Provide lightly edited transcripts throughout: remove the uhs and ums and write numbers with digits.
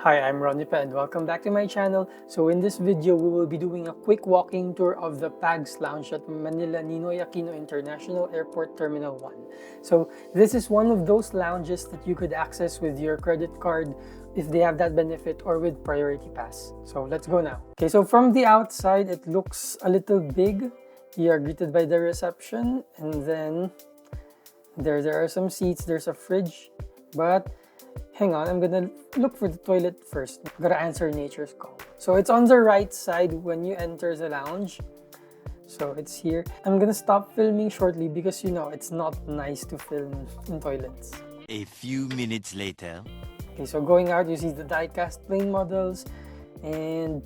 Hi, I'm Ronipe and welcome back to my channel. So in this video, we will be doing a quick walking tour of the PAGSS Lounge at Manila Ninoy Aquino International Airport Terminal 1. So this is one of those lounges that you could access with your credit card if they have that benefit or with Priority Pass. So let's go now. Okay, so from the outside, it looks a little big. You are greeted by the reception and then there are some seats, there's a fridge, but hang on, I'm gonna look for the toilet first. I'm gonna answer nature's call. So it's on the right side when you enter the lounge. So it's here. I'm gonna stop filming shortly because it's not nice to film in toilets. A few minutes later. Okay, so going out, you see the die-cast plane models and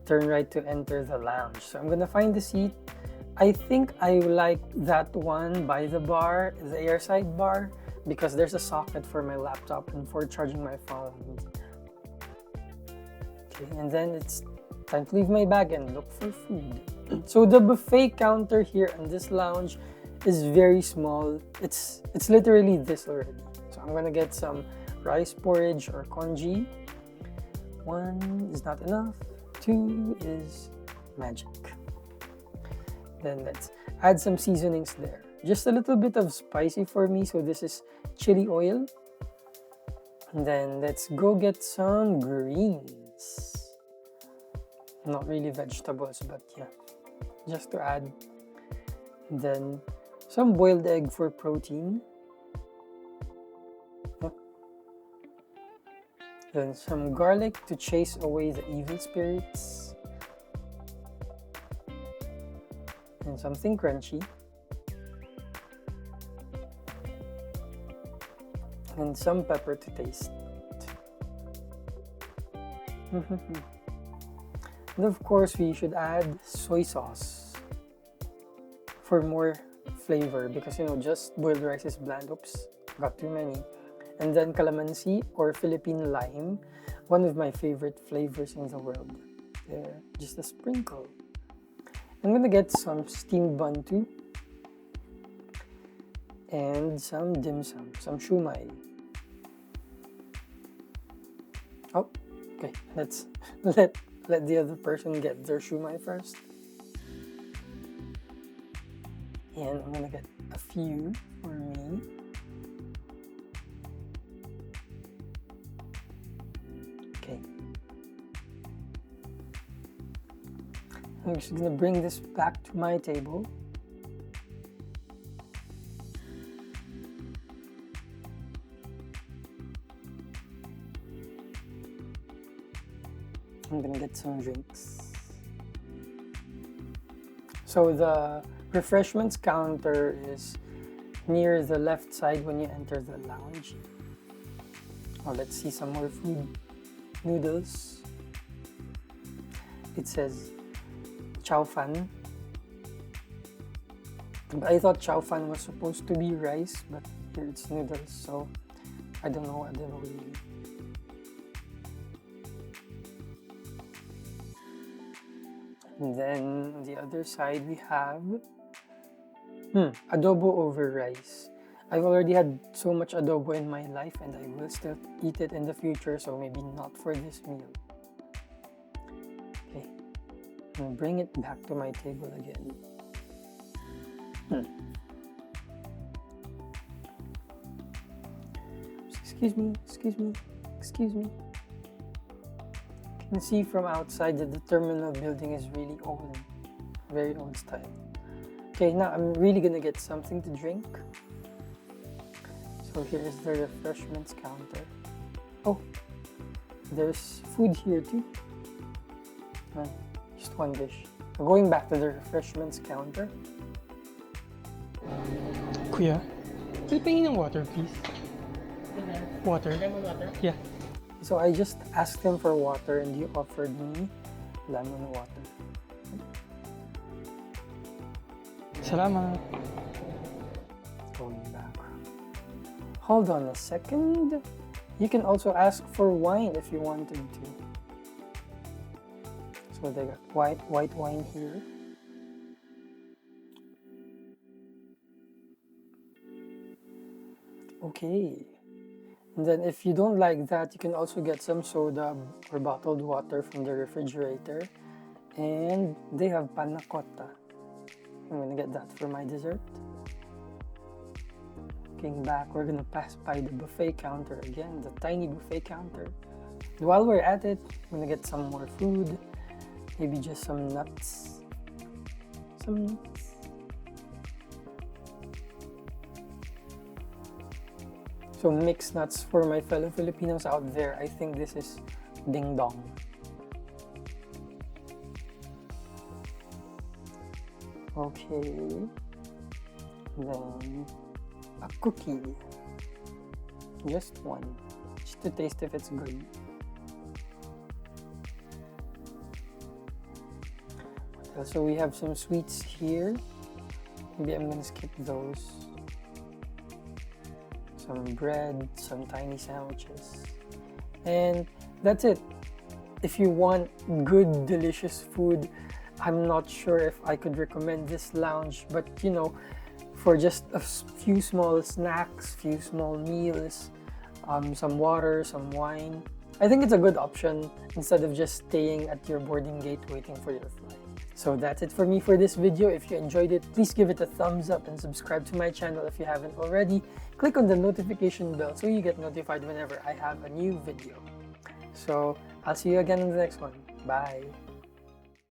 turn right to enter the lounge. So I'm gonna find the seat. I think I like that one by the bar, the airside bar, because there's a socket for my laptop and for charging my phone. Okay, and then it's time to leave my bag and look for food. So the buffet counter here in this lounge is very small. It's literally this already. So I'm gonna get some rice porridge or congee. 1 is not enough. 2 is magic. Then let's add some seasonings there. Just a little bit of spicy for me, so this is chili oil. And then let's go get some greens. Not really vegetables, but yeah, just to add. And then some boiled egg for protein. Yep. Then some garlic to chase away the evil spirits. And something crunchy. And some pepper to taste. And of course, we should add soy sauce for more flavor because just boiled rice is bland. Oops, got too many. And then calamansi or Philippine lime, one of my favorite flavors in the world. There, just a sprinkle. I'm gonna get some steamed bun too. And some dim sum, some shumai. Oh, okay, let's let the other person get their shumai first. And I'm gonna get a few for me. Okay. I'm just gonna bring this back to my table. I'm gonna get some drinks. So the refreshments counter is near the left side when you enter the lounge. Oh, let's see some more food. Noodles. It says chow fan. But I thought chow fan was supposed to be rice, but here it's noodles, so I don't know what they will mean. And then on the other side we have adobo over rice. I've already had so much adobo in my life and I will still eat it in the future, so maybe not for this meal. Okay, and bring it back to my table again. Excuse me. You can see from outside that the terminal building is really old, very old style. Okay, now I'm really gonna get something to drink. So here is the refreshments counter. Oh, there's food here too. Just one dish. Going back to the refreshments counter. Kuya, will pay ng water, please? Water? Lemon water? Yeah. So I just asked him for water and he offered me lemon water. Salamat. Going back. Hold on a second. You can also ask for wine if you wanted to. So they got white wine here. Okay. And then if you don't like that, you can also get some soda or bottled water from the refrigerator. And they have panna cotta. I'm gonna get that for my dessert. Looking back, we're gonna pass by the buffet counter again, the tiny buffet counter. And while we're at it, I'm gonna get some more food. Maybe just some nuts. Some nuts. So mixed nuts for my fellow Filipinos out there. I think this is ding dong. Okay. Then a cookie. Just one. Just to taste if it's good. So we have some sweets here. Maybe I'm gonna skip those. Some bread, some tiny sandwiches. And that's it. If you want good, delicious food, I'm not sure if I could recommend this lounge, but you know, for just a few small snacks, few small meals, some water, some wine, I think it's a good option instead of just staying at your boarding gate waiting for your flight. So that's it for me for this video. If you enjoyed it, please give it a thumbs up and subscribe to my channel if you haven't already. Click on the notification bell so you get notified whenever I have a new video. So I'll see you again in the next one. Bye!